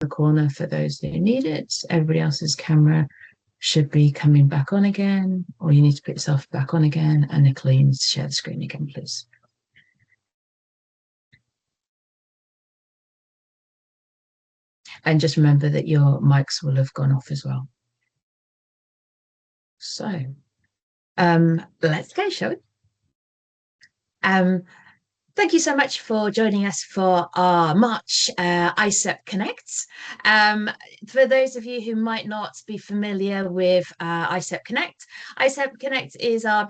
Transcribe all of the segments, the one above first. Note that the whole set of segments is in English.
the corner for those who need it. Everybody else's camera should be coming back on again, or you need to put yourself back on again. And Nicola, you need to share the screen again, please. And just remember that your mics will have gone off as well. So let's go, shall we? Thank you so much for joining us for our March AIESEPConnect. For those of you who might not be familiar with AIESEPConnect, AIESEPConnect is our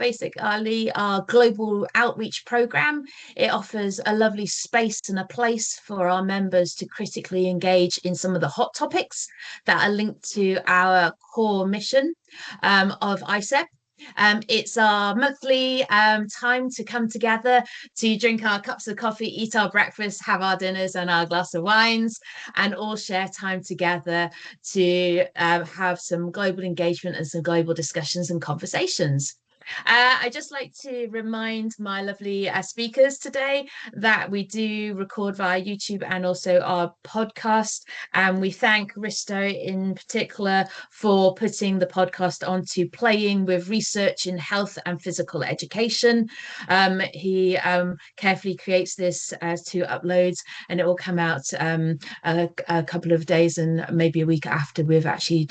global outreach program. It offers a lovely space and a place for our members to critically engage in some of the hot topics that are linked to our core mission of AIESEP. It's our monthly time to come together to drink our cups of coffee, eat our breakfast, have our dinners and our glass of wines, and all share time together to have some global engagement and some global discussions and conversations. I'd just like to remind my lovely speakers today that we do record via YouTube and also our podcast. And we thank Risto in particular for putting the podcast onto Playing with Research in Health and Physical Education. He carefully creates this as 2 uploads, and it will come out a couple of days and maybe a week after we've actually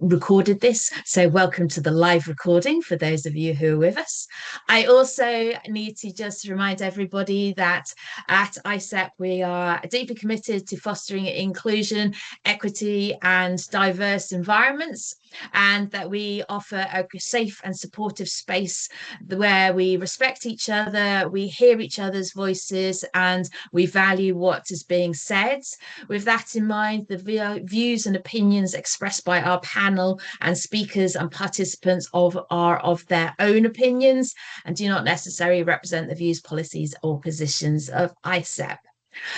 recorded this. So welcome to the live recording for those of you who are with us. I also need to just remind everybody that at AIESEP we are deeply committed to fostering inclusion, equity and diverse environments, and that we offer a safe and supportive space where we respect each other, we hear each other's voices, and we value what is being said. With that in mind, the views and opinions expressed by our panel and speakers and participants are of their own opinions and do not necessarily represent the views, policies or positions of AIESEP.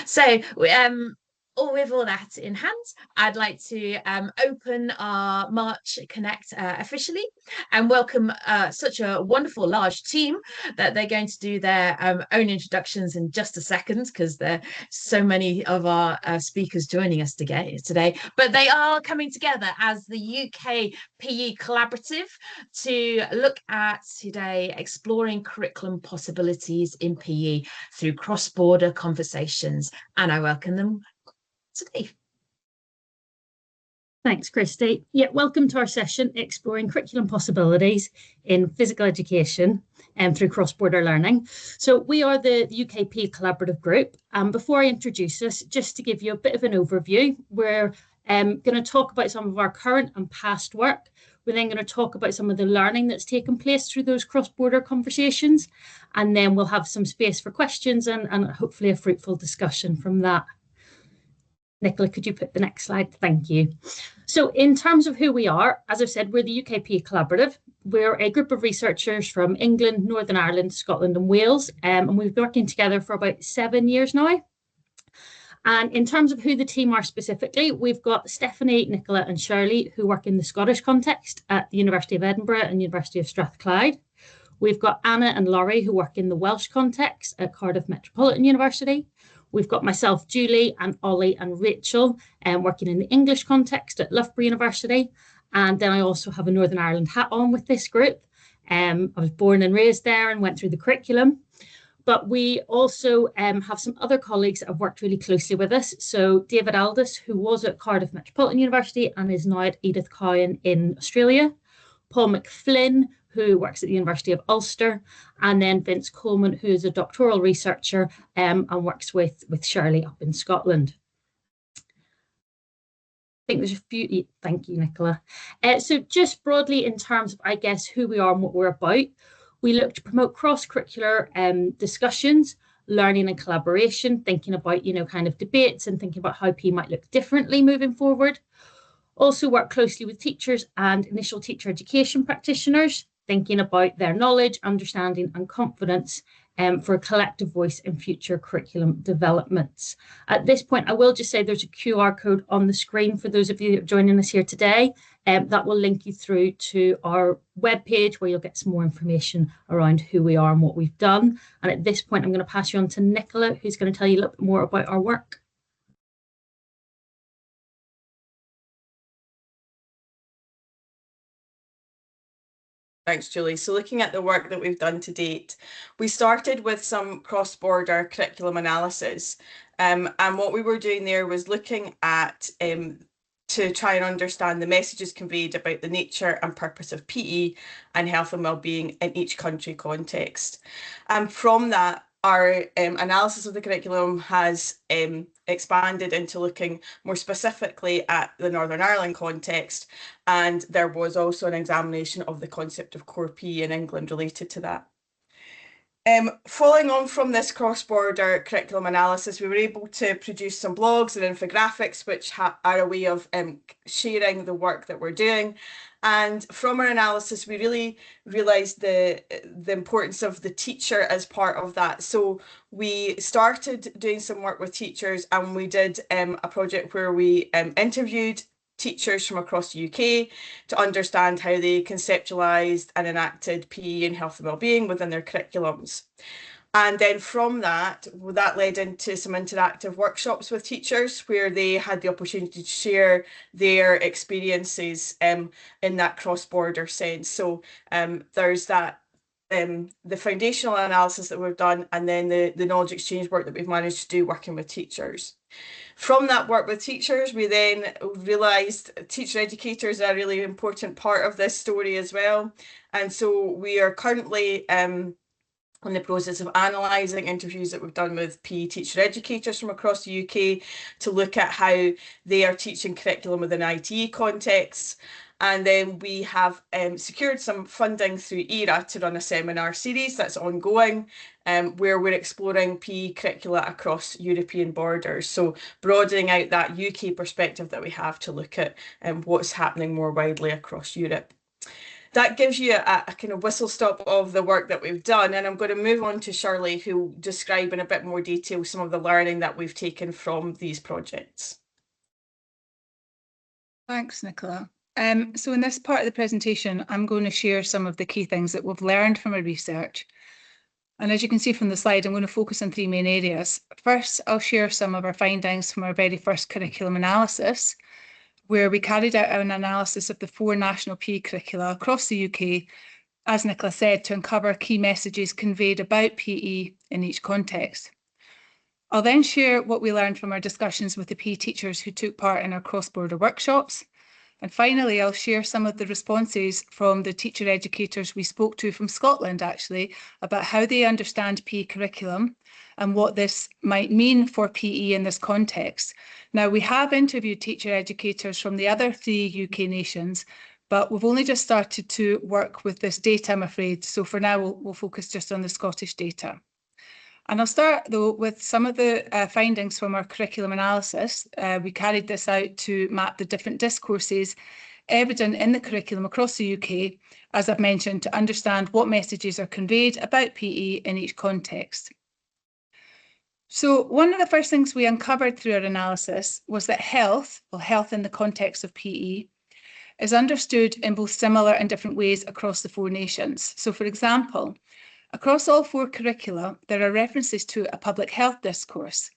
So with all that in hand, I'd like to open our March Connect officially and welcome such a wonderful large team that they're going to do their own introductions in just a second, because there are so many of our speakers joining us today. But they are coming together as the UK PE Collaborative to look at today exploring curriculum possibilities in PE through cross-border conversations. And I welcome them today. Thanks, Christy. Yeah, welcome to our session, Exploring Curriculum Possibilities in Physical Education and through Cross-Border Learning. So we are the UKP Collaborative Group. And before I introduce us, just to give you a bit of an overview, we're going to talk about some of our current and past work. We're then going to talk about some of the learning that's taken place through those cross-border conversations. And then we'll have some space for questions and hopefully a fruitful discussion from that. Nicola, could you put the next slide? Thank you. So in terms of who we are, as I've said, we're the UKP Collaborative. We're a group of researchers from England, Northern Ireland, Scotland and Wales, and we've been working together for about 7 years now. And in terms of who the team are specifically, we've got Stephanie, Nicola and Shirley, who work in the Scottish context at the University of Edinburgh and University of Strathclyde. We've got Anna and Lowri, who work in the Welsh context at Cardiff Metropolitan University. We've got myself, Julie, and Ollie and Rachel working in the English context at Loughborough University. And then I also have a Northern Ireland hat on with this group. I was born and raised there and went through the curriculum. But we also have some other colleagues that have worked really closely with us. So David Aldous, who was at Cardiff Metropolitan University and is now at Edith Cowan in Australia. Paul McFlynn, who works at the University of Ulster, and then Vince Coleman, who is a doctoral researcher and works with Shirley up in Scotland. I think there's a few, thank you, Nicola. So just broadly in terms of, I guess, who we are and what we're about, we look to promote cross-curricular discussions, learning and collaboration, thinking about, kind of debates and thinking about how PE might look differently moving forward. Also work closely with teachers and initial teacher education practitioners, thinking about their knowledge, understanding and confidence for a collective voice in future curriculum developments. At this point, I will just say there's a QR code on the screen for those of you joining us here today that will link you through to our webpage where you'll get some more information around who we are and what we've done. And at this point, I'm going to pass you on to Nicola, who's going to tell you a little bit more about our work. Thanks, Julie. So looking at the work that we've done to date, we started with some cross-border curriculum analysis. And what we were doing there was looking at to try and understand the messages conveyed about the nature and purpose of PE and health and wellbeing in each country context. And from that, our analysis of the curriculum has expanded into looking more specifically at the Northern Ireland context, and there was also an examination of the concept of core PE in England related to that. Following on from this cross-border curriculum analysis, we were able to produce some blogs and infographics which are a way of sharing the work that we're doing. And from our analysis, we really realised the importance of the teacher as part of that. So we started doing some work with teachers, and we did a project where we interviewed teachers from across the UK to understand how they conceptualised and enacted PE and health and wellbeing within their curriculums. And then from that led into some interactive workshops with teachers where they had the opportunity to share their experiences in that cross-border sense. So there's that the foundational analysis that we've done, and then the knowledge exchange work that we've managed to do working with teachers. From that work with teachers, we then realised teacher educators are a really important part of this story as well. And so we are currently in the process of analysing interviews that we've done with PE teacher educators from across the UK to look at how they are teaching curriculum within ITE contexts. And then we have secured some funding through ERA to run a seminar series that's ongoing, where we're exploring PE curricula across European borders. So broadening out that UK perspective that we have to look at what's happening more widely across Europe. That gives you a kind of whistle stop of the work that we've done. And I'm going to move on to Shirley, who will describe in a bit more detail some of the learning that we've taken from these projects. Thanks, Nicola. So in this part of the presentation, I'm going to share some of the key things that we've learned from our research. And as you can see from the slide, I'm going to focus on three main areas. First, I'll share some of our findings from our very first curriculum analysis, where we carried out an analysis of the 4 national PE curricula across the UK, as Nicola said, to uncover key messages conveyed about PE in each context. I'll then share what we learned from our discussions with the PE teachers who took part in our cross-border workshops. And finally, I'll share some of the responses from the teacher educators we spoke to from Scotland, actually, about how they understand PE curriculum and what this might mean for PE in this context. Now, we have interviewed teacher educators from the other 3 UK nations, but we've only just started to work with this data, I'm afraid. So for now, we'll focus just on the Scottish data. And I'll start, though, with some of the findings from our curriculum analysis. We carried this out to map the different discourses evident in the curriculum across the UK, as I've mentioned, to understand what messages are conveyed about PE in each context. So one of the first things we uncovered through our analysis was that health, well, health in the context of PE, is understood in both similar and different ways across the 4 nations. So, for example, across all 4 curricula, there are references to a public health discourse.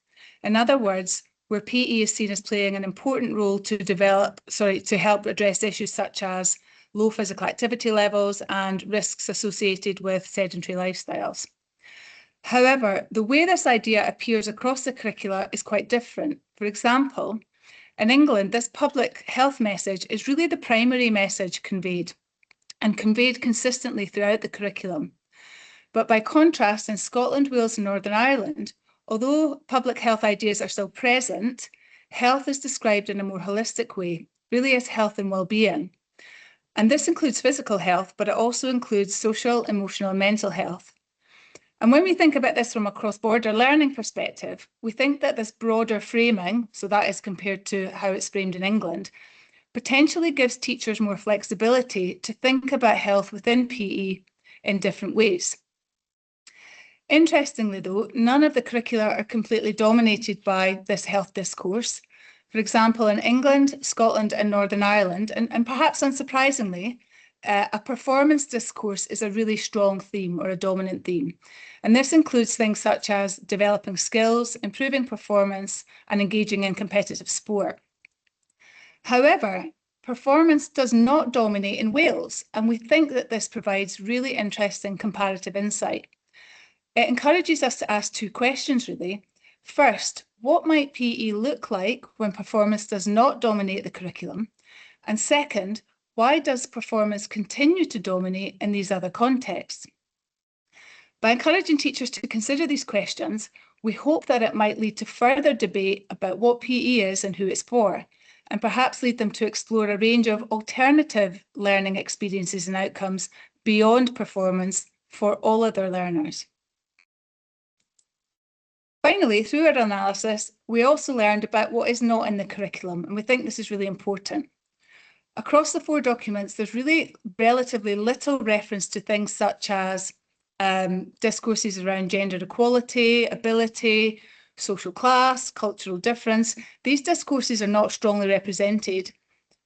In other words, where PE is seen as playing an important role to help address issues such as low physical activity levels and risks associated with sedentary lifestyles. However, the way this idea appears across the curricula is quite different. For example, in England, this public health message is really the primary message conveyed, and conveyed consistently throughout the curriculum. But by contrast, in Scotland, Wales and Northern Ireland, although public health ideas are still present, health is described in a more holistic way, really as health and well-being. And this includes physical health, but it also includes social, emotional and mental health. And when we think about this from a cross-border learning perspective, we think that this broader framing, so that is compared to how it's framed in England, potentially gives teachers more flexibility to think about health within PE in different ways. Interestingly, though, none of the curricula are completely dominated by this health discourse. For example, in England, Scotland and Northern Ireland, and perhaps unsurprisingly, a performance discourse is a really strong theme or a dominant theme. And this includes things such as developing skills, improving performance, and engaging in competitive sport. However, performance does not dominate in Wales, and we think that this provides really interesting comparative insight. It encourages us to ask two questions, really. First, what might PE look like when performance does not dominate the curriculum? And second, why does performance continue to dominate in these other contexts? By encouraging teachers to consider these questions, we hope that it might lead to further debate about what PE is and who it's for, and perhaps lead them to explore a range of alternative learning experiences and outcomes beyond performance for all other learners. Finally, through our analysis, we also learned about what is not in the curriculum, and we think this is really important. Across the 4 documents, there's really relatively little reference to things such as discourses around gender equality, ability, social class, cultural difference. These discourses are not strongly represented,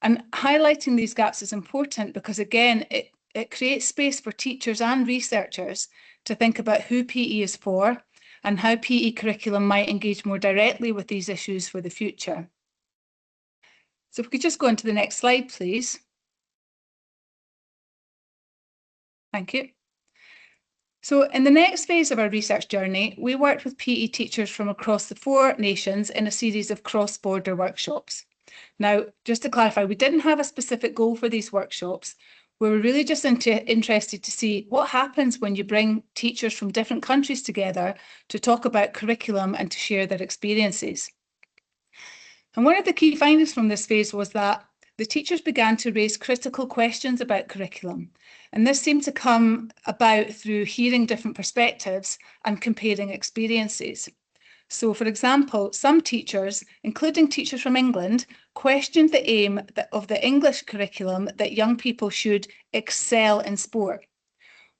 and highlighting these gaps is important because, again, it creates space for teachers and researchers to think about who PE is for and how PE curriculum might engage more directly with these issues for the future. So if we could just go on to the next slide, please. Thank you. So in the next phase of our research journey, we worked with PE teachers from across the 4 nations in a series of cross-border workshops. Now, just to clarify, we didn't have a specific goal for these workshops. We were really just interested to see what happens when you bring teachers from different countries together to talk about curriculum and to share their experiences. And one of the key findings from this phase was that the teachers began to raise critical questions about curriculum. And this seemed to come about through hearing different perspectives and comparing experiences. So, for example, some teachers, including teachers from England, questioned the aim of the English curriculum that young people should excel in sport.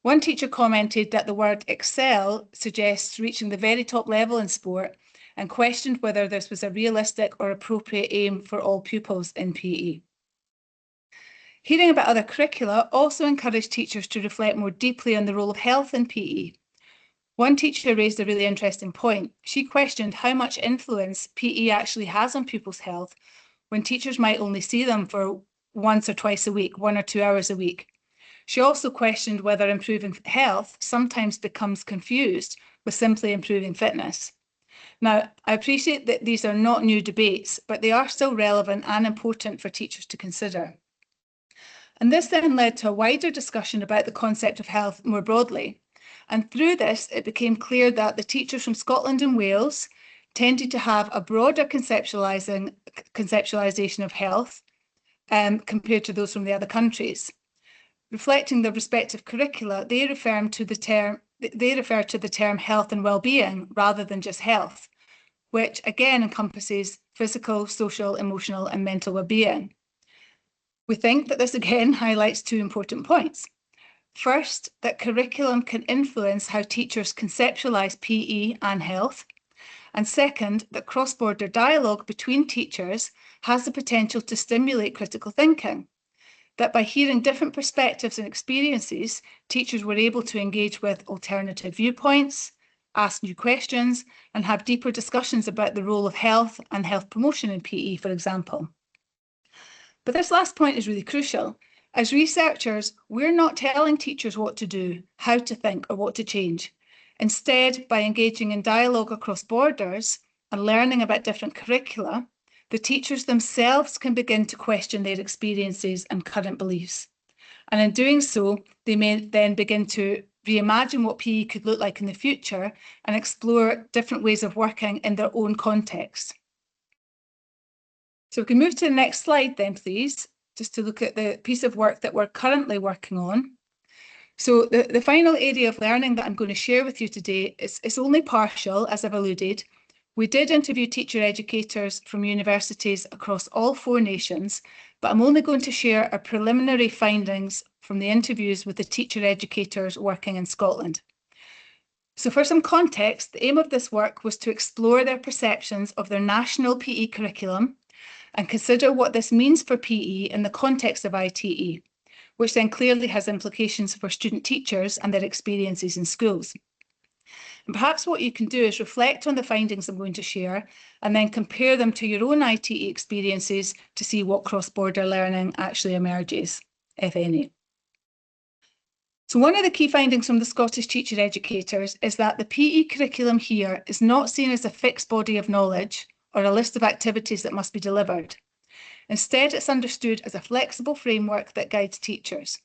One teacher commented that the word excel suggests reaching the very top level in sport and questioned whether this was a realistic or appropriate aim for all pupils in PE. Hearing about other curricula also encouraged teachers to reflect more deeply on the role of health in PE. One teacher raised a really interesting point. She questioned how much influence PE actually has on pupils' health when teachers might only see them for once or twice a week, 1 or 2 hours a week. She also questioned whether improving health sometimes becomes confused with simply improving fitness. Now, I appreciate that these are not new debates, but they are still relevant and important for teachers to consider. And this then led to a wider discussion about the concept of health more broadly. And through this, it became clear that the teachers from Scotland and Wales tended to have a broader conceptualisation of health compared to those from the other countries. Reflecting their respective curricula, they refer to the term health and well-being rather than just health, which again encompasses physical, social, emotional, and mental well-being. We think that this again highlights 2 important points. First, that curriculum can influence how teachers conceptualise PE and health. And second, that cross-border dialogue between teachers has the potential to stimulate critical thinking. That by hearing different perspectives and experiences, teachers were able to engage with alternative viewpoints, ask new questions, and have deeper discussions about the role of health and health promotion in PE, for example. But this last point is really crucial. As researchers, we're not telling teachers what to do, how to think, or what to change. Instead, by engaging in dialogue across borders and learning about different curricula, the teachers themselves can begin to question their experiences and current beliefs. And in doing so, they may then begin to reimagine what PE could look like in the future and explore different ways of working in their own context. So we can move to the next slide then, please, just to look at the piece of work that we're currently working on. So the final area of learning that I'm going to share with you today is only partial, as I've alluded. We did interview teacher educators from universities across all 4 nations, but I'm only going to share our preliminary findings from the interviews with the teacher educators working in Scotland. So for some context, the aim of this work was to explore their perceptions of their national PE curriculum and consider what this means for PE in the context of ITE, which then clearly has implications for student teachers and their experiences in schools. And perhaps what you can do is reflect on the findings I'm going to share and then compare them to your own ITE experiences to see what cross-border learning actually emerges, if any. So one of the key findings from the Scottish teacher educators is that the PE curriculum here is not seen as a fixed body of knowledge or a list of activities that must be delivered. Instead, it's understood as a flexible framework that guides teachers.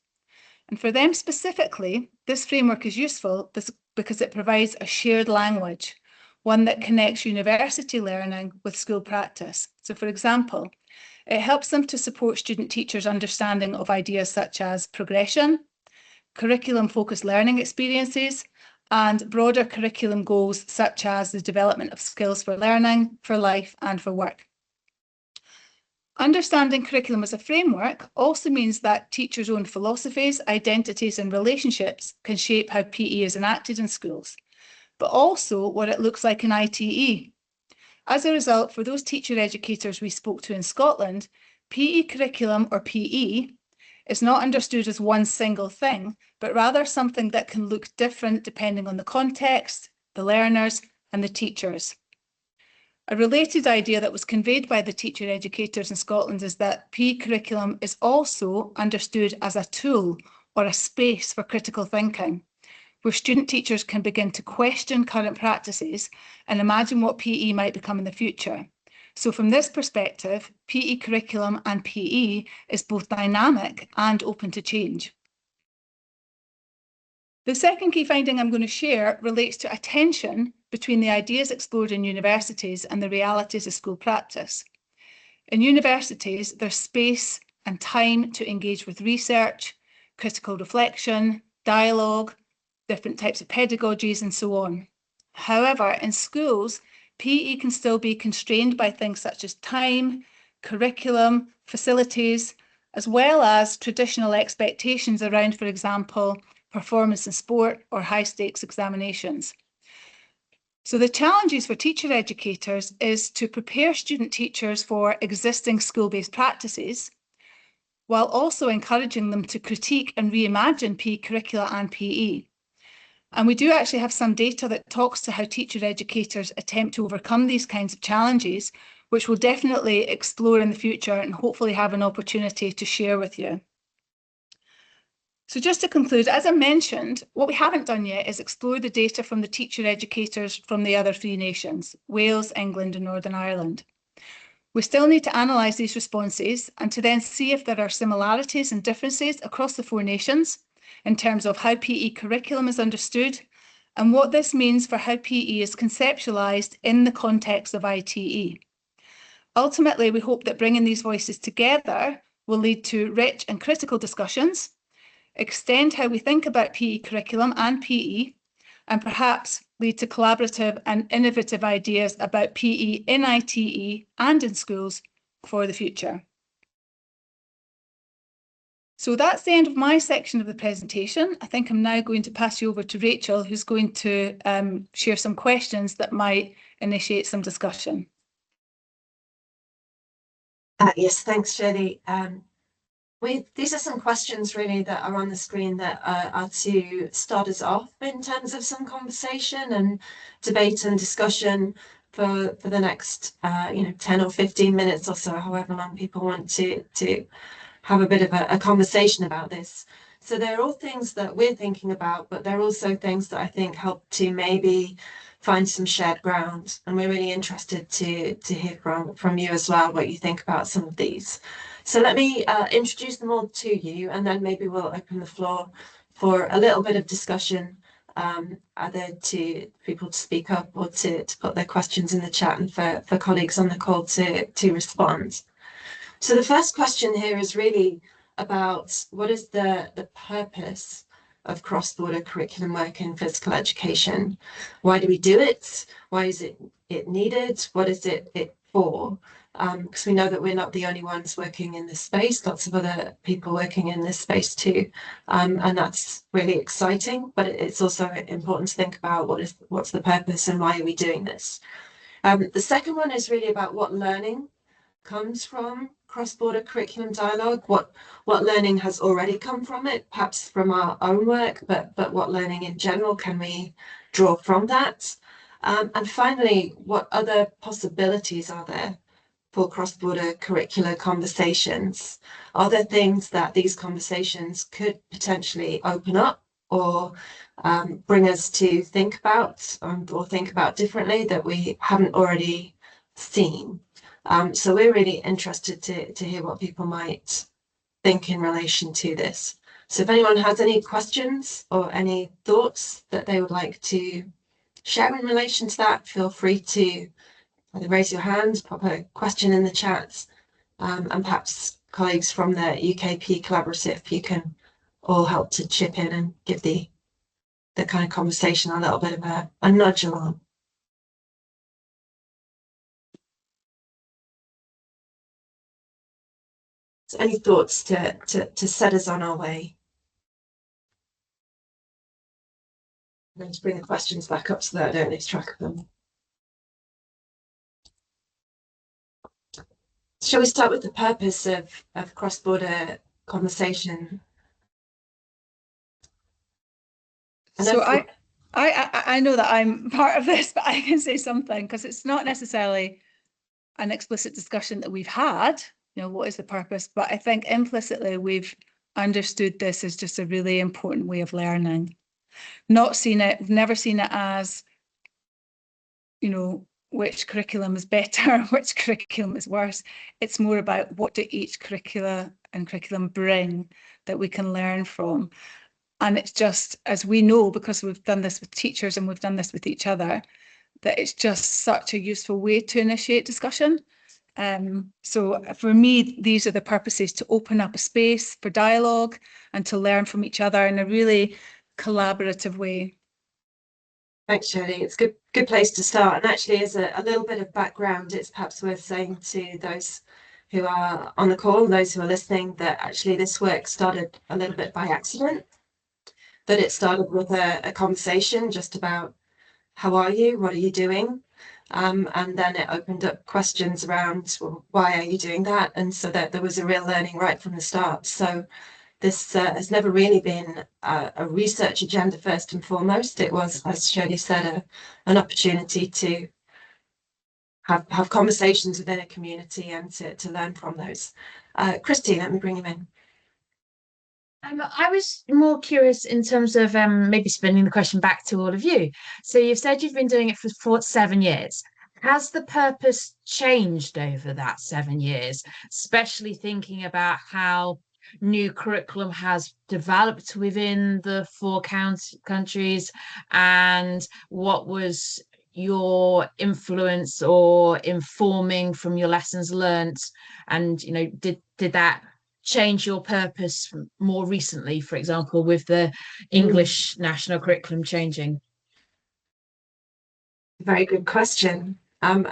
And for them specifically, this framework is useful because it provides a shared language, one that connects university learning with school practice. So for example, it helps them to support student teachers' understanding of ideas such as progression, curriculum-focused learning experiences, and broader curriculum goals such as the development of skills for learning, for life, and for work. Understanding curriculum as a framework also means that teachers' own philosophies, identities, and relationships can shape how PE is enacted in schools, but also what it looks like in ITE. As a result, for those teacher educators we spoke to in Scotland, PE curriculum, or PE, is not understood as one single thing, but rather something that can look different depending on the context, the learners, and the teachers. A related idea that was conveyed by the teacher educators in Scotland is that PE curriculum is also understood as a tool or a space for critical thinking, where student teachers can begin to question current practices and imagine what PE might become in the future. So from this perspective, PE curriculum and PE is both dynamic and open to change. The second key finding I'm going to share relates to a tension between the ideas explored in universities and the realities of school practice. In universities, there's space and time to engage with research, critical reflection, dialogue, different types of pedagogies, and so on. However, in schools, PE can still be constrained by things such as time, curriculum, facilities, as well as traditional expectations around, for example, performance in sport or high-stakes examinations. So the challenges for teacher educators is to prepare student teachers for existing school-based practices, while also encouraging them to critique and reimagine PE curricula and PE. And we do actually have some data that talks to how teacher educators attempt to overcome these kinds of challenges, which we'll definitely explore in the future and hopefully have an opportunity to share with you. So just to conclude, as I mentioned, what we haven't done yet is explore the data from the teacher educators from the other three nations, Wales, England, and Northern Ireland. We still need to analyse these responses and to then see if there are similarities and differences across the four nations in terms of how PE curriculum is understood and what this means for how PE is conceptualised in the context of ITE. Ultimately, we hope that bringing these voices together will lead to rich and critical discussions, extend how we think about PE curriculum and PE, and perhaps lead to collaborative and innovative ideas about PE in ITE and in schools for the future. So that's the end of my section of the presentation. I think I'm now going to pass you over to Rachel, who's going to share some questions that might initiate some discussion. Yes, thanks, Shirley. These are some questions really that are on the screen that are to start us off in terms of some conversation and debate and discussion for the next 10 or 15 minutes or so, however long people want to have a bit of a conversation about this. So they're all things that we're thinking about, but they're also things that I think help to maybe find some shared ground. And we're really interested to hear from you as well, what you think about some of these. So let me introduce them all to you, and then maybe we'll open the floor for a little bit of discussion, either to people to speak up or to put their questions in the chat, and for colleagues on the call to respond. So the first question here is really about what is the purpose of cross-border curriculum work in physical education? Why do we do it? Why is it needed? What is it for? Because we know that we're not the only ones working in this space, lots of other people working in this space too. And that's really exciting, but it's also important to think about what's the purpose and why are we doing this? The second one is really about what learning comes from cross-border curriculum dialogue, what learning has already come from it, perhaps from our own work, but what learning in general can we draw from that. And finally, what other possibilities are there for cross-border curricular conversations? Are there things that these conversations could potentially open up or bring us to think about or think about differently that we haven't already seen? So we're really interested to hear what people might think in relation to this. So if anyone has any questions or any thoughts that they would like to share in relation to that, feel free to either raise your hand, pop a question in the chat, and perhaps colleagues from the UKP Collaborative, you can all help to chip in and give the kind of conversation a little bit of a nudge along. So any thoughts to set us on our way? I'm going to bring the questions back up so that I don't lose track of them. Shall we start with the purpose of cross-border conversation? So I know that I'm part of this, but I can say something because it's not necessarily an explicit discussion that we've had, you know, what is the purpose? But I think implicitly we've understood this as just a really important way of learning. Not seen it, we've never seen it as, you know, which curriculum is better, which curriculum is worse. It's more about what do each curricula and curriculum bring that we can learn from. And it's just, as we know, because we've done this with teachers and we've done this with each other, that it's just such a useful way to initiate discussion. So for me, these are the purposes: to open up a space for dialogue and to learn from each other in a really collaborative way. Thanks, Shirley. It's a good place to start. And actually, as a little bit of background, it's perhaps worth saying to those who are on the call, those who are listening, that actually this work started a little bit by accident. That it started with a conversation just about how are you, what are you doing? And then it opened up questions around, well, why are you doing that? And so that there was a real learning right from the start. So this has never really been a research agenda first and foremost. It was, as Shirley said, an opportunity to have conversations within a community and to learn from those. Christy, let me bring you in. I was more curious in terms of maybe spinning the question back to all of you. So you've said you've been doing it for 7 years. Has the purpose changed over that 7 years, especially thinking about how new curriculum has developed within the 4 countries, and what was your influence or informing from your lessons learnt? And, you know, did that change your purpose more recently, for example, with the English national curriculum changing? Very good question. I'm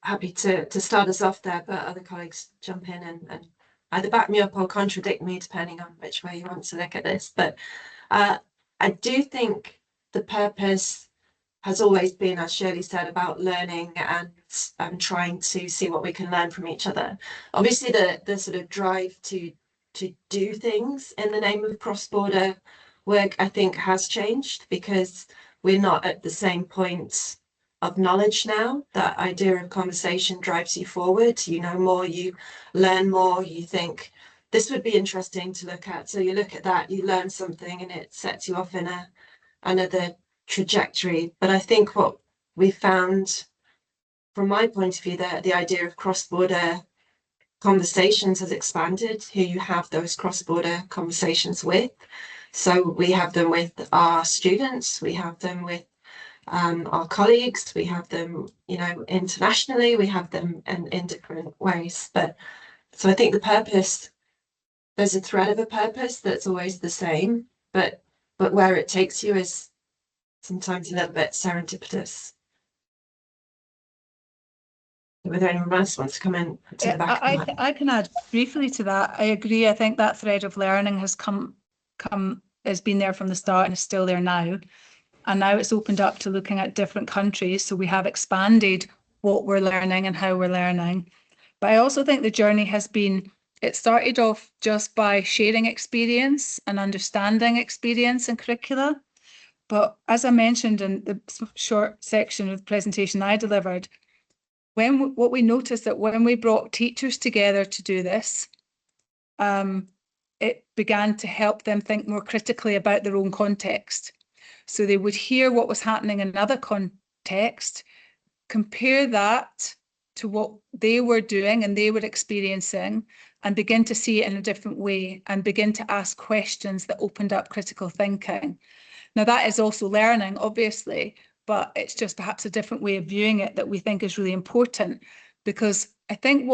happy to start us off there, but other colleagues jump in and either back me up or contradict me, depending on which way you want to look at this. But I do think the purpose has always been, as Shirley said, about learning and trying to see what we can learn from each other. Obviously, the sort of drive to do things in the name of cross-border work, I think, has changed, because we're not at the same point of knowledge now. That idea of conversation drives you forward. You know more, you learn more, you think this would be interesting to look at. So you look at that, you learn something, and it sets you off in another trajectory. But I think what we found, from my point of view, that the idea of cross-border conversations has expanded, who you have those cross-border conversations with. So we have them with our students, we have them with our colleagues, we have them, you know, internationally, we have them in different ways. But so I think the purpose, there's a thread of a purpose that's always the same, but where it takes you is sometimes a little bit serendipitous. Whether anyone else wants to come in to the back of that. I can add briefly to that. I agree. I think that thread of learning has has been there from the start and is still there now. And now it's opened up to looking at different countries. So we have expanded what we're learning and how we're learning. But I also think the journey has been, it started off just by sharing experience and understanding experience and curricula. But as I mentioned in the short section of the presentation I delivered, what we noticed that when we brought teachers together to do this, it began to help them think more critically about their own context. So they would hear what was happening in another context, compare that to what they were doing and they were experiencing, and begin to see it in a different way and begin to ask questions that opened up critical thinking. Now, that is also learning, obviously, but it's just perhaps a different way of viewing it that we think is really important, because I think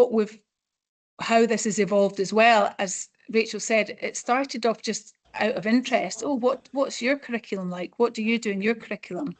how this has evolved as well, as Rachel said, it started off just out of interest. Oh, what's your curriculum like? What do you do in your curriculum?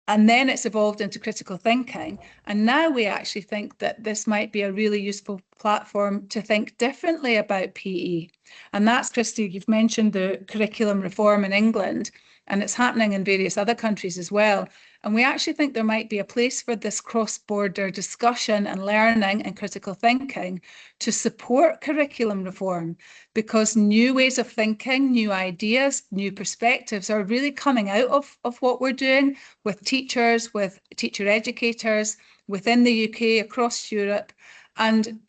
And then it's evolved into critical thinking. And now we actually think that this might be a really useful platform to think differently about PE. And that's, Christy, you've mentioned the curriculum reform in England, and it's happening in various other countries as well. And we actually think there might be a place for this cross-border discussion and learning and critical thinking to support curriculum reform, because new ways of thinking, new ideas, new perspectives are really coming out of what we're doing with teachers, with teacher educators within the UK, across Europe. And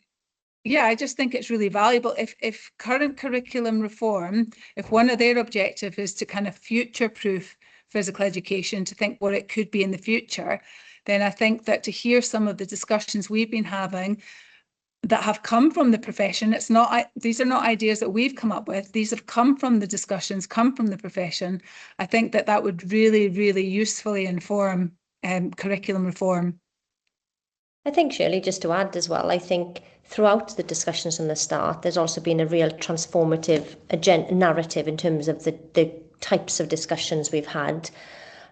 yeah, I just think it's really valuable. If current curriculum reform, if one of their objectives is to kind of future-proof physical education, to think what it could be in the future, then I think that to hear some of the discussions we've been having that have come from the profession, these are not ideas that we've come up with, these have come from the discussions, come from the profession. I think that would really, really usefully inform curriculum reform. I think, Shirley, just to add as well, I think throughout the discussions from the start, there's also been a real transformative narrative in terms of the types of discussions we've had.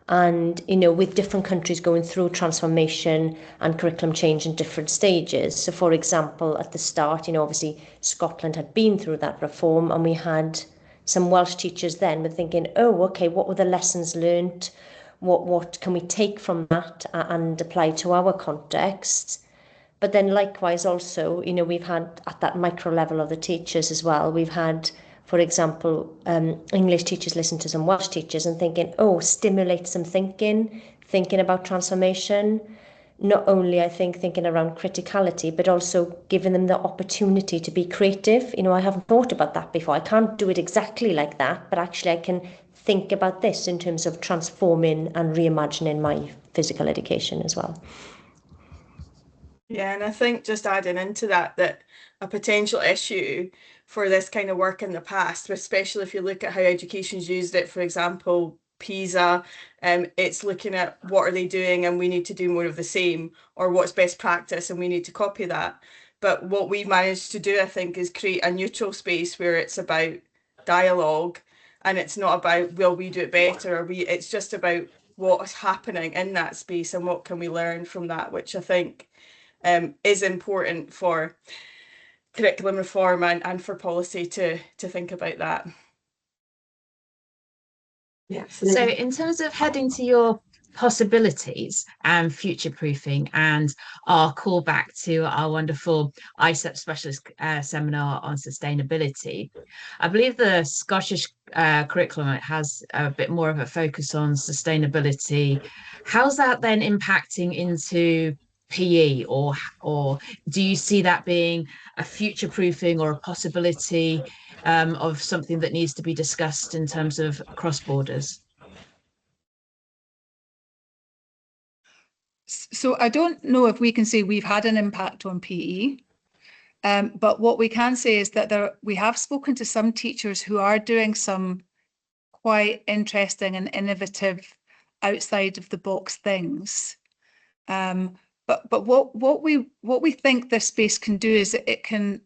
And, with different countries going through transformation and curriculum change in different stages. So, for example, at the start, obviously Scotland had been through that reform, and we had some Welsh teachers then were thinking, oh, okay, what were the lessons learnt? What can we take from that and apply to our context? But then likewise also, we've had at that micro level of the teachers as well, we've had, for example, English teachers listen to some Welsh teachers and thinking, oh, stimulate some thinking about transformation. Not only, I think, thinking around criticality, but also giving them the opportunity to be creative. I haven't thought about that before. I can't do it exactly like that, but actually I can think about this in terms of transforming and reimagining my physical education as well. Yeah, and I think just adding into that a potential issue for this kind of work in the past, especially if you look at how education's used it, for example, PISA, it's looking at what are they doing and we need to do more of the same, or what's best practice and we need to copy that. But what we've managed to do, I think, is create a neutral space where it's about dialogue, and it's not about, will we do it better, or it's just about what's happening in that space and what can we learn from that, which I think is important for curriculum reform and for policy to think about that. Yeah. So in terms of heading to your possibilities and future proofing and our callback to our wonderful AIESEP specialist seminar on sustainability, I believe the Scottish curriculum has a bit more of a focus on sustainability. How's that then impacting into PE, or do you see that being a future proofing or a possibility of something that needs to be discussed in terms of cross borders? So I don't know if we can say we've had an impact on PE, but what we can say is that we have spoken to some teachers who are doing some quite interesting and innovative outside of the box things. But what we think this space can do is it can,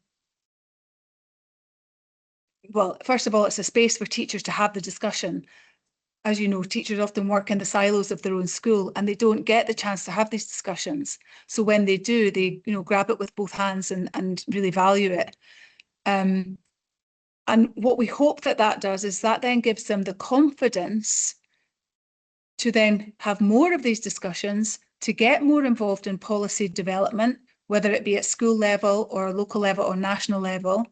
well, first of all, it's a space for teachers to have the discussion. As you know, teachers often work in the silos of their own school and they don't get the chance to have these discussions. So when they do, they grab it with both hands and really value it. And what we hope that does is that then gives them the confidence to then have more of these discussions, to get more involved in policy development, whether it be at school level or local level or national level,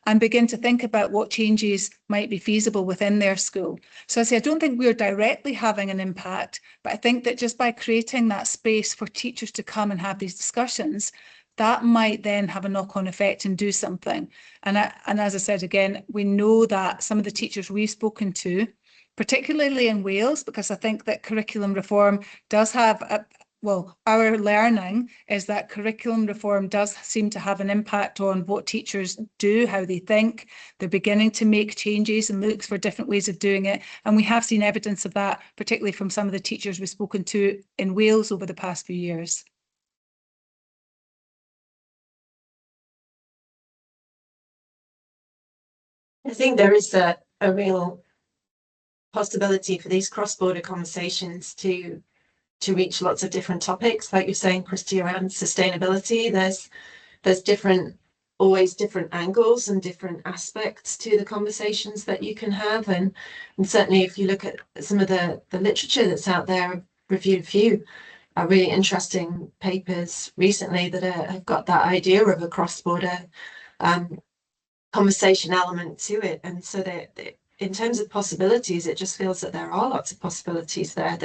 and begin to think about what changes might be feasible within their school. So I don't think we're directly having an impact, but I think that just by creating that space for teachers to come and have these discussions, that might then have a knock-on effect and do something. And as I said, again, we know that some of the teachers we've spoken to, particularly in Wales, because I think that curriculum reform does have our learning is that curriculum reform does seem to have an impact on what teachers do, how they think. They're beginning to make changes and look for different ways of doing it. And we have seen evidence of that, particularly from some of the teachers we've spoken to in Wales over the past few years. I think there is a real possibility for these cross-border conversations to reach lots of different topics, like you're saying, Christy, around sustainability. There's always different angles and different aspects to the conversations that you can have, and certainly if you look at some of the literature that's out there, I've reviewed a few really interesting papers recently that have got that idea of a cross-border conversation element to it. And so in terms of possibilities, it just feels that there are lots of possibilities there.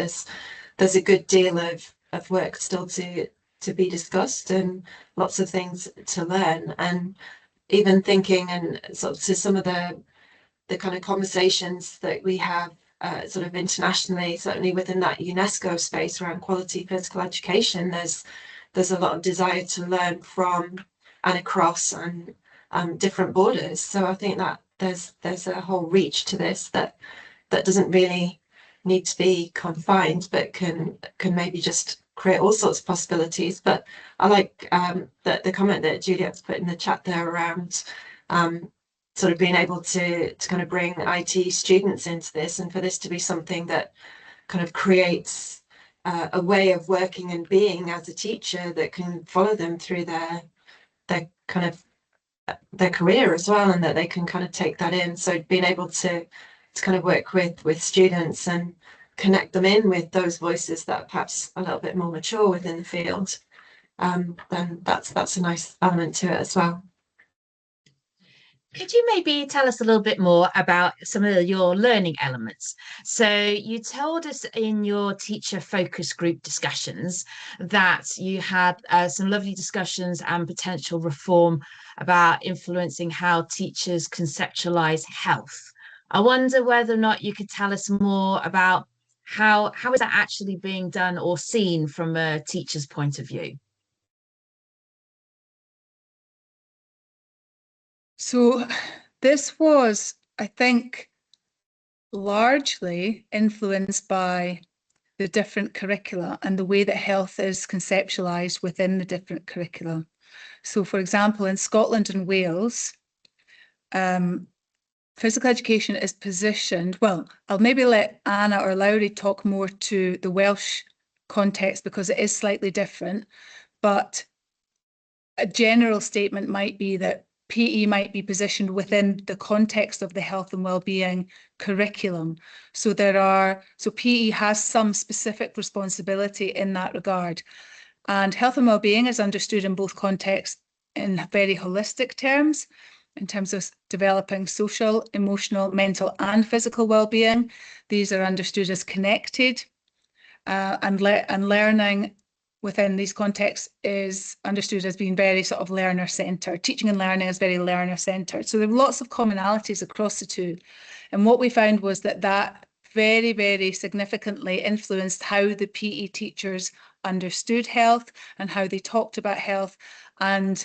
There's a good deal of work still to be discussed and lots of things to learn. And even thinking and sort of to some of the kind of conversations that we have sort of internationally, certainly within that UNESCO space around quality physical education, there's a lot of desire to learn from and across and different borders. So I think that there's a whole reach to this that doesn't really need to be confined, but can maybe just create all sorts of possibilities. But I like the comment that Juliet's put in the chat there around sort of being able to kind of bring IT students into this, and for this to be something that kind of creates a way of working and being as a teacher that can follow them through their kind of their career as well, and that they can kind of take that in. So being able to kind of work with students and connect them in with those voices that are perhaps a little bit more mature within the field, then that's a nice element to it as well. Could you maybe tell us a little bit more about some of your learning elements? So you told us in your teacher focus group discussions that you had some lovely discussions and potential reform about influencing how teachers conceptualize health. I wonder whether or not you could tell us more about how is that actually being done or seen from a teacher's point of view? So this was, I think, largely influenced by the different curricula and the way that health is conceptualised within the different curricula. So, for example, in Scotland and Wales, physical education is positioned, well, I'll maybe let Anna or Lowri talk more to the Welsh context because it is slightly different, but a general statement might be that PE might be positioned within the context of the health and well-being curriculum. So PE has some specific responsibility in that regard. And health and well-being is understood in both contexts in very holistic terms, in terms of developing social, emotional, mental and physical well-being. These are understood as connected, and learning within these contexts is understood as being very sort of learner-centred. Teaching and learning is very learner-centred. So there are lots of commonalities across the two. And what we found was that very, very significantly influenced how the PE teachers understood health and how they talked about health and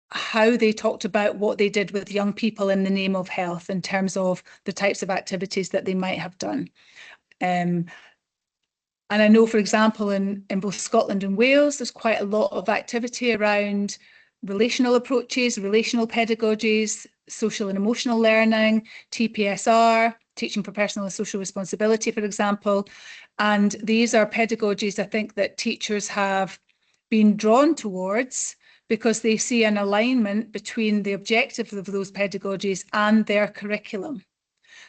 how they talked about what they did with young people in the name of health in terms of the types of activities that they might have done. And I know, for example, in both Scotland and Wales, there's quite a lot of activity around relational approaches, relational pedagogies, social and emotional learning, TPSR, teaching for personal and social responsibility, for example. And these are pedagogies, I think, that teachers have been drawn towards because they see an alignment between the objectives of those pedagogies and their curriculum.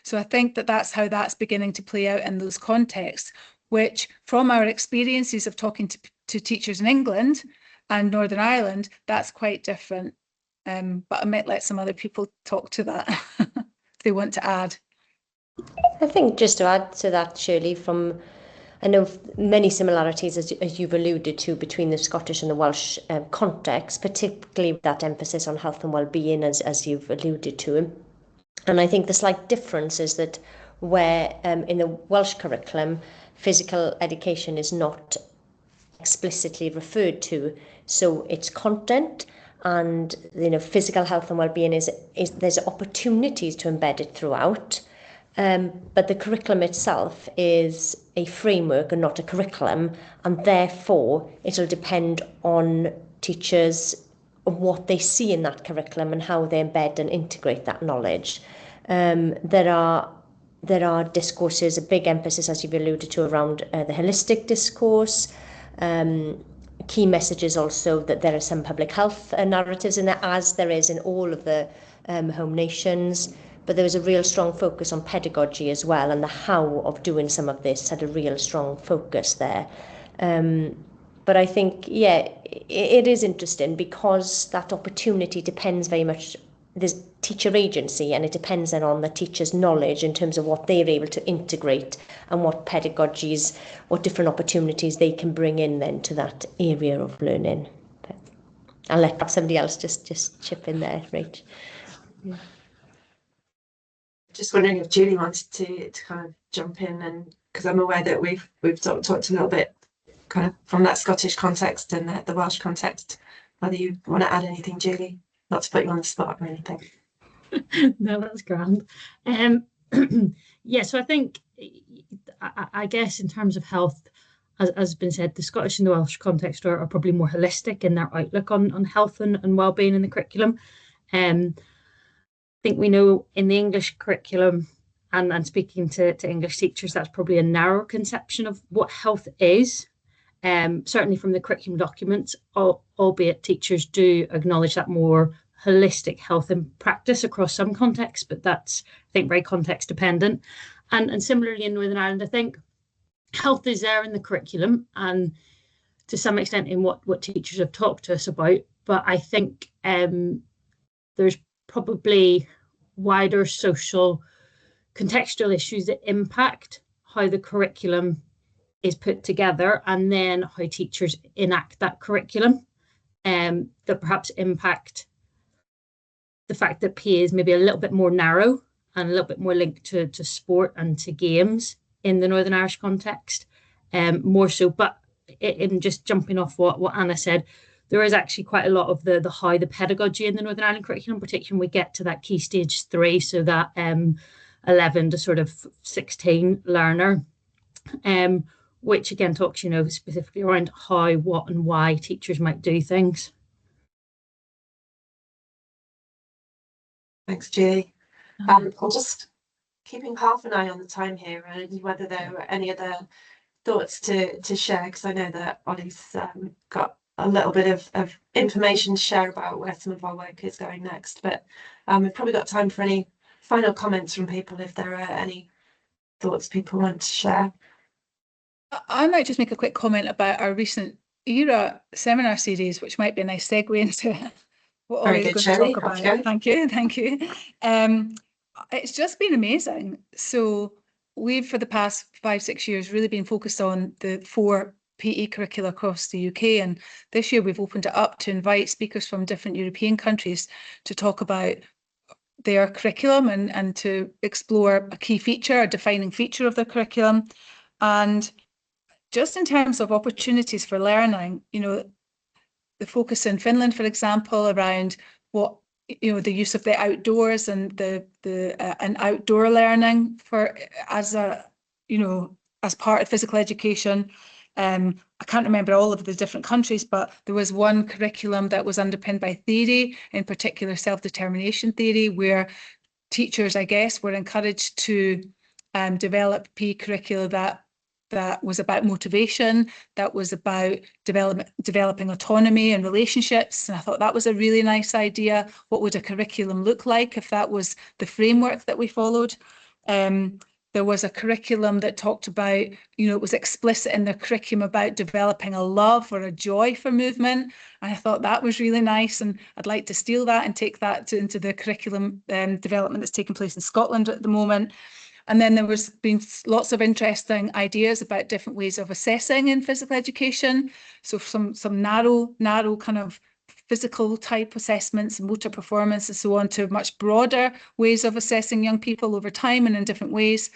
So I think that that's how that's beginning to play out in those contexts, which from our experiences of talking to teachers in England and Northern Ireland, that's quite different. but I might let some other people talk to that if they want to add. I think just to add to that, Shirley, I know many similarities, as you've alluded to, between the Scottish and the Welsh context, particularly that emphasis on health and well-being, as you've alluded to. And I think the slight difference is that where in the Welsh curriculum, physical education is not explicitly referred to, so it's content, and physical health and well-being is there's opportunities to embed it throughout. But the curriculum itself is a framework and not a curriculum, and therefore it'll depend on teachers, what they see in that curriculum and how they embed and integrate that knowledge. There are discourses, a big emphasis, as you've alluded to, around the holistic discourse. Key messages also that there are some public health narratives in there, as there is in all of the home nations. But there was a real strong focus on pedagogy as well, and the how of doing some of this had a real strong focus there. But I think, it is interesting because that opportunity depends very much, there's teacher agency, and it depends then on the teacher's knowledge in terms of what they're able to integrate and what pedagogies, what different opportunities they can bring in then to that area of learning. But I'll let perhaps somebody else just chip in there, Rach. Yeah. Just wondering if Julie wanted to kind of jump in, and because I'm aware that we've talked a little bit kind of from that Scottish context and the Welsh context, whether you want to add anything, Julie, not to put you on the spot or anything. No, that's grand. So I think, I guess in terms of health, as has been said, the Scottish and the Welsh context are probably more holistic in their outlook on health and well-being in the curriculum. I think we know in the English curriculum, and speaking to English teachers, that's probably a narrow conception of what health is. Certainly from the curriculum documents, albeit teachers do acknowledge that more holistic health in practice across some contexts, but that's, I think, very context dependent. And similarly in Northern Ireland, I think health is there in the curriculum and to some extent in what teachers have talked to us about. But I think there's probably wider social contextual issues that impact how the curriculum is put together and then how teachers enact that curriculum, that perhaps impact the fact that PA is maybe a little bit more narrow and a little bit more linked to sport and to games in the Northern Irish context, more so. But in just jumping off what Anna said, there is actually quite a lot of the pedagogy in the Northern Ireland curriculum, particularly when we get to that key stage 3, so that 11 to sort of 16 learner, which again talks, specifically around how, what and why teachers might do things. Thanks, Julie. I'm just keeping half an eye on the time here and whether there are any other thoughts to share, because I know that Ollie's got a little bit of information to share about where some of our work is going next, but we've probably got time for any final comments from people if there are any thoughts people want to share. I might just make a quick comment about our recent ERA seminar series, which might be a nice segue into what Ollie's going to talk about. Thank you. It's just been amazing. So we've, for the past 5-6 years, really been focused on the 4 PE curricula across the UK, and this year we've opened it up to invite speakers from different European countries to talk about their curriculum and to explore a key feature, a defining feature of their curriculum. And just in terms of opportunities for learning, the focus in Finland, for example, around what the use of the outdoors and and outdoor learning as part of physical education. I can't remember all of the different countries, but there was one curriculum that was underpinned by theory, in particular self-determination theory, where teachers, I guess, were encouraged to develop PE curricula that was about motivation, that was about developing autonomy and relationships. And I thought that was a really nice idea. What would a curriculum look like if that was the framework that we followed? There was a curriculum that talked about, it was explicit in the curriculum about developing a love or a joy for movement. And I thought that was really nice. And I'd like to steal that and take that into the curriculum development that's taking place in Scotland at the moment. And then there was been lots of interesting ideas about different ways of assessing in physical education. So some narrow kind of physical type assessments, motor performance and so on, to much broader ways of assessing young people over time and in different ways.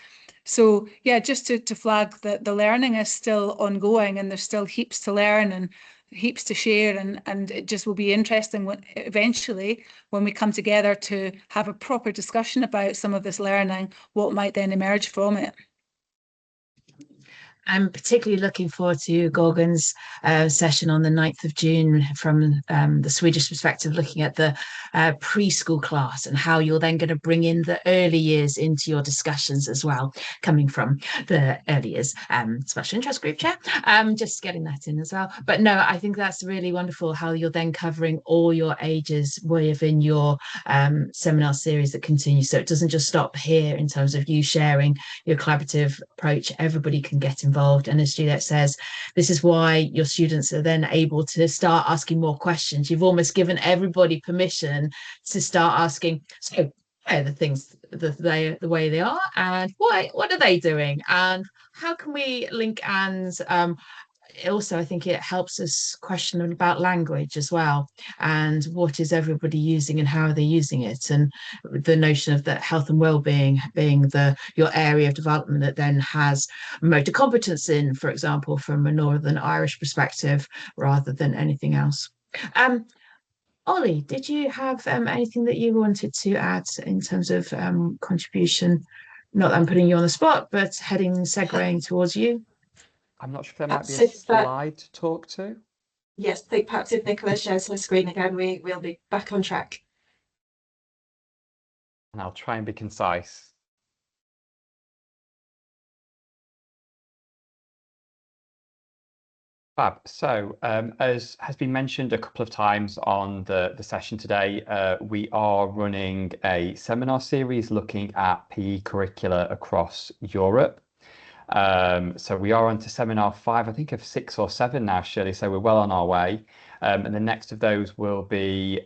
So yeah, just to flag that the learning is still ongoing and there's still heaps to learn and heaps to share, and it just will be interesting eventually when we come together to have a proper discussion about some of this learning, what might then emerge from it. I'm particularly looking forward to Gorgon's session on the 9th of June from the Swedish perspective, looking at the preschool class and how you're then going to bring in the early years into your discussions as well, coming from the early years special interest group chair, just getting that in as well. But no, I think that's really wonderful how you're then covering all your ages within your seminar series that continues. So it doesn't just stop here in terms of you sharing your collaborative approach. Everybody can get involved. And as Juliet says, this is why your students are then able to start asking more questions. You've almost given everybody permission to start asking, so why are the things the way they are, and what are they doing, and how can we link? And also I think it helps us question about language as well, and what is everybody using and how are they using it, and the notion of that health and well-being being your area of development that then has motor competence in, for example, from a Northern Irish perspective rather than anything else. Ollie, did you have anything that you wanted to add in terms of contribution? Not that I'm putting you on the spot, but segueing towards you. I'm not sure if there might be a slide to talk to. Yes, I think perhaps if Nicola shares her screen again, we'll be back on track. And I'll try and be concise. Fab. So as has been mentioned a couple of times on the session today, we are running a seminar series looking at PE curricula across Europe. So we are on to seminar 5, I think of 6 or 7 now, Shirley, so we're well on our way. And the next of those will be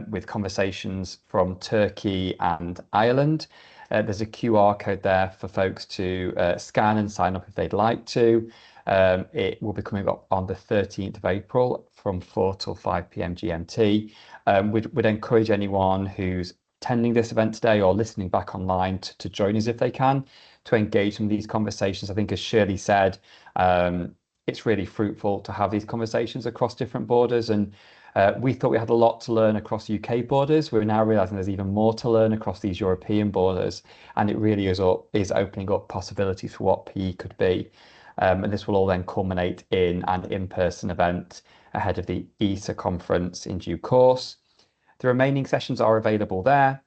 with conversations from Turkey and Ireland. There's a QR code there for folks to scan and sign up if they'd like to. It will be coming up on the 13th of April from 4 till 5 p.m. GMT. We'd encourage anyone who's attending this event today or listening back online to join us if they can, to engage in these conversations. I think, as Shirley said, it's really fruitful to have these conversations across different borders, and we thought we had a lot to learn across UK borders. We're now realising there's even more to learn across these European borders, and it really is opening up possibilities for what PE could be. And this will all then culminate in an in-person event ahead of the AIESEP conference in due course. The remaining sessions are available there.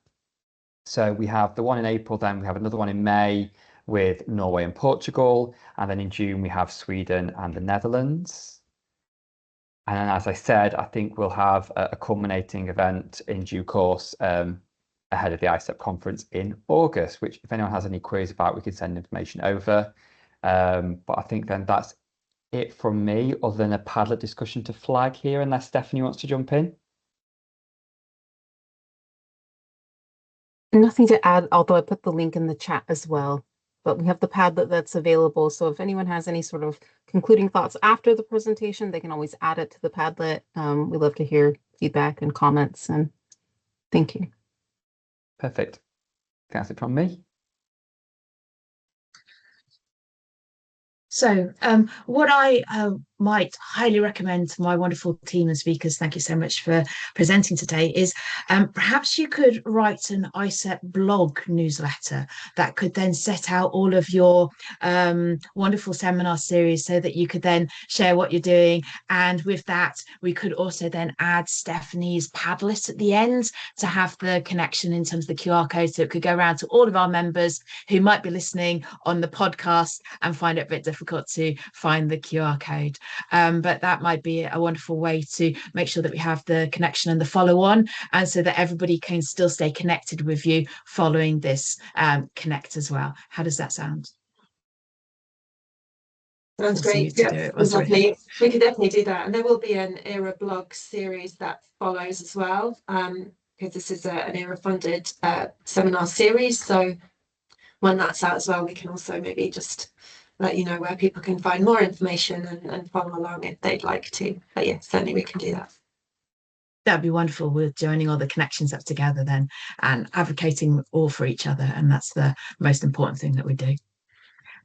So we have the one in April, then we have another one in May with Norway and Portugal, and then in June we have Sweden and the Netherlands. And then, as I said, I think we'll have a culminating event in due course ahead of the AIESEP conference in August, which if anyone has any queries about, we can send information over. But I think then that's it from me, other than a Padlet discussion to flag here, unless Stephanie wants to jump in. Nothing to add, although I put the link in the chat as well. But we have the Padlet that's available. So if anyone has any sort of concluding thoughts after the presentation, they can always add it to the Padlet. We love to hear feedback and comments, and thank you. Perfect. That's it from me. So what I might highly recommend to my wonderful team and speakers, thank you so much for presenting today, is perhaps you could write an AIESEP blog newsletter that could then set out all of your wonderful seminar series so that you could then share what you're doing. And with that, we could also then add Stephanie's Padlet at the end to have the connection in terms of the QR code, so it could go around to all of our members who might be listening on the podcast and find it a bit difficult to find the QR code. but that might be a wonderful way to make sure that we have the connection and the follow on, and so that everybody can still stay connected with you following this Connect as well. How does that sound? Sounds great. Yeah, definitely. We could definitely do that. And there will be an ERA blog series that follows as well, because this is an ERA funded seminar series. So when that's out as well, we can also maybe just let you know where people can find more information and follow along if they'd like to. But yeah, certainly we can do that. That'd be wonderful. We're joining all the connections up together then and advocating all for each other. And that's the most important thing that we do.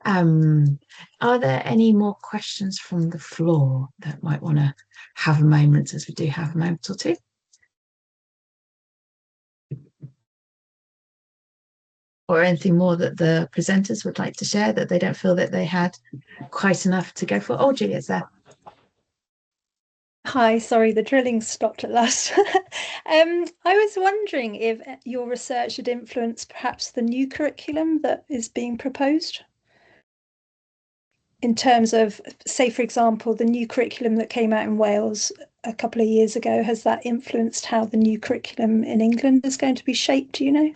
Are there any more questions from the floor that might want to have a moment, as we do have a moment or two? Or anything more that the presenters would like to share that they don't feel that they had quite enough to go for? Oh, Julia's there. Hi, sorry, the drilling stopped at last. I was wondering if your research had influenced perhaps the new curriculum that is being proposed. In terms of, say, for example, the new curriculum that came out in Wales a couple of years ago, has that influenced how the new curriculum in England is going to be shaped, do you know?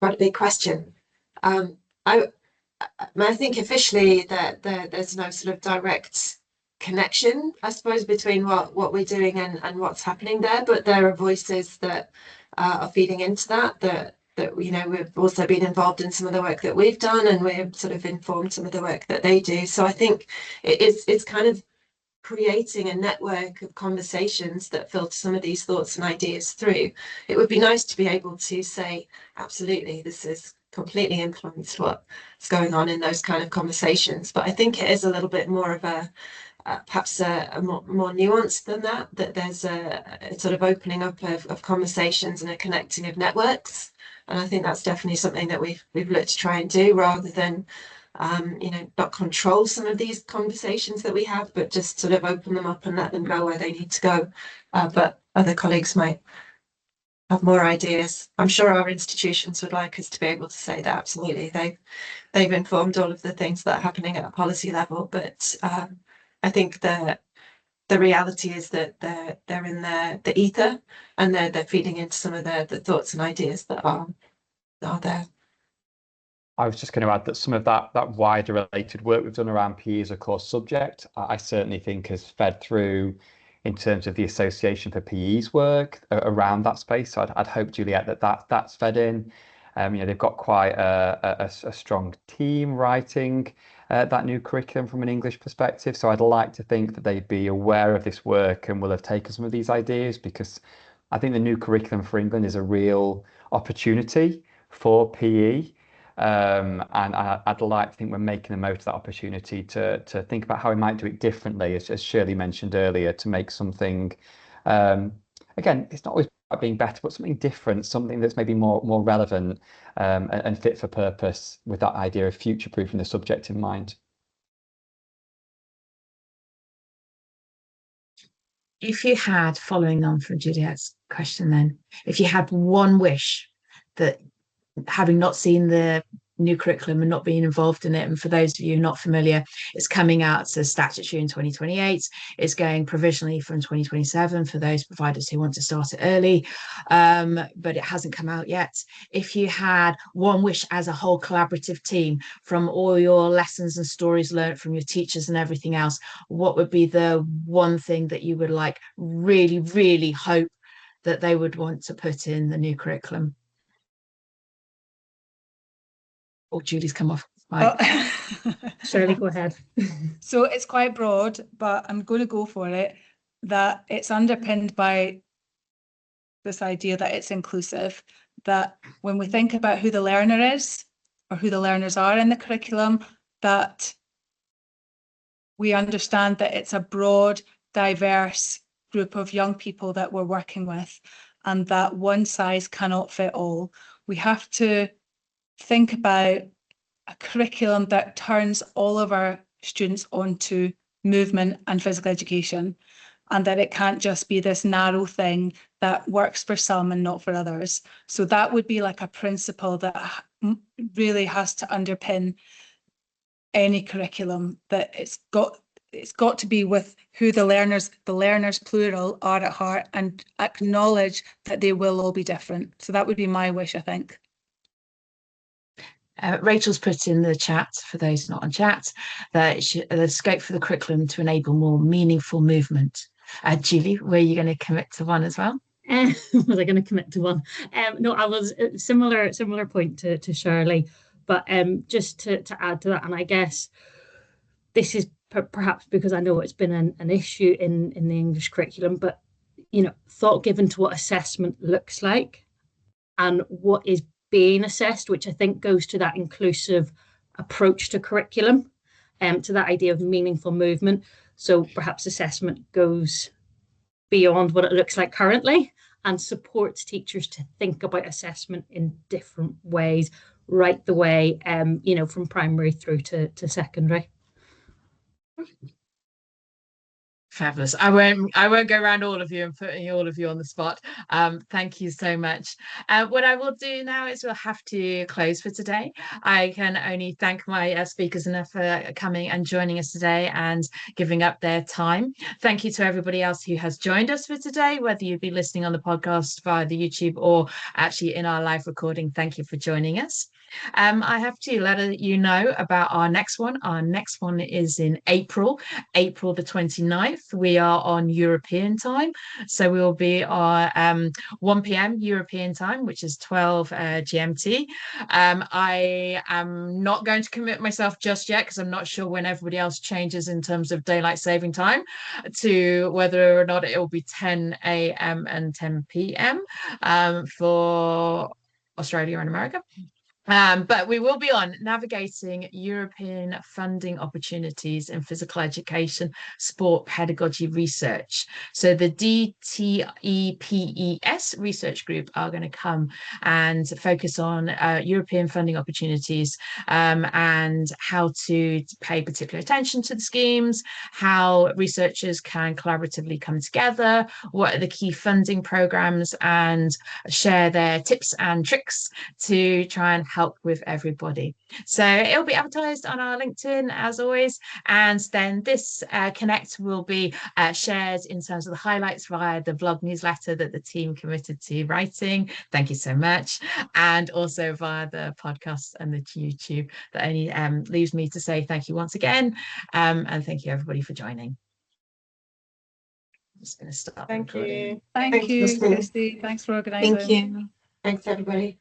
Quite a big question. I think officially that there's no sort of direct connection, I suppose, between what we're doing and what's happening there, but there are voices that are feeding into that you know, we've also been involved in some of the work that we've done, and we've sort of informed some of the work that they do. So I think it's kind of creating a network of conversations that filter some of these thoughts and ideas through. It would be nice to be able to say, absolutely, this has completely influenced what's going on in those kind of conversations. But I think it is a little bit more of a perhaps a more nuanced than that there's a sort of opening up of conversations and a connecting of networks. And I think that's definitely something that we've looked to try and do, rather than you know, not control some of these conversations that we have, but just sort of open them up and let them go where they need to go. But other colleagues might have more ideas. I'm sure our institutions would like us to be able to say that absolutely they've informed all of the things that are happening at a policy level. But I think the reality is that they're in the ether, and they're feeding into some of the thoughts and ideas that are there. I was just going to add that some of that wider related work we've done around PE as a core subject, I certainly think has fed through in terms of the Association for PE's work around that space. So I'd hope, Juliet, that's fed in. You know, they've got quite a strong team writing that new curriculum from an English perspective. So I'd like to think that they'd be aware of this work and will have taken some of these ideas, because I think the new curriculum for England is a real opportunity for PE. And I'd like to think we're making the most of that opportunity to think about how we might do it differently, as Shirley mentioned earlier, to make something, again, it's not always about being better, but something different, something that's maybe more relevant and fit for purpose, with that idea of future-proofing the subject in mind. If you had, following on from Juliet's question then, if you had one wish that, having not seen the new curriculum and not being involved in it, and for those of you not familiar, it's coming out as statutory in 2028. It's going provisionally from 2027 for those providers who want to start it early, but it hasn't come out yet. If you had one wish as a whole collaborative team, from all your lessons and stories learned from your teachers and everything else, what would be the one thing that you would like really, really hope that they would want to put in the new curriculum? Oh, Julie's come off. Oh. Shirley, go ahead. So it's quite broad, but I'm going to go for it, that it's underpinned by this idea that it's inclusive, that when we think about who the learner is, or who the learners are in the curriculum, that we understand that it's a broad, diverse group of young people that we're working with, and that one size cannot fit all. We have to think about a curriculum that turns all of our students onto movement and physical education, and that it can't just be this narrow thing that works for some and not for others. So that would be like a principle that really has to underpin any curriculum, that it's got to be with who the learners plural are at heart, and acknowledge that they will all be different. So that would be my wish, I think. Rachel's put in the chat, for those not on chat, that the scope for the curriculum to enable more meaningful movement. Julie, were you going to commit to one as well? Was I going to commit to one? No, I was similar point to Shirley, but just to add to that, and I guess this is perhaps because I know it's been an issue in the English curriculum, but thought given to what assessment looks like and what is being assessed, which I think goes to that inclusive approach to curriculum, to that idea of meaningful movement. So perhaps assessment goes beyond what it looks like currently and supports teachers to think about assessment in different ways, right the way, from primary through to secondary. Fabulous. I won't go around all of you and putting all of you on the spot. Thank you so much. What I will do now is we'll have to close for today. I can only thank my speakers enough for coming and joining us today and giving up their time. Thank you to everybody else who has joined us for today, whether you'd be listening on the podcast via the YouTube or actually in our live recording. Thank you for joining us. I have to let you know about our next one. Our next one is in April the 29th. We are on European time. So we will be on 1 p.m. European time, which is 12 GMT. I am not going to commit myself just yet because I'm not sure when everybody else changes in terms of daylight saving time to whether or not it will be 10 a.m. and 10 p.m. For Australia and America. But we will be on navigating European funding opportunities in physical education, sport pedagogy research. So the DTEPES research group are going to come and focus on European funding opportunities and how to pay particular attention to the schemes, how researchers can collaboratively come together, what are the key funding programs, and share their tips and tricks to try and help with everybody. So it'll be advertised on our LinkedIn as always, and then this Connect will be shared in terms of the highlights via the blog newsletter that the team committed to writing. Thank you so much. And also via the podcast and the YouTube. That only leaves me to say thank you once again, and thank you everybody for joining. I'm just going to stop. Thank you. Thank you, Christy. Thanks for organising. Thank you. Thanks, everybody.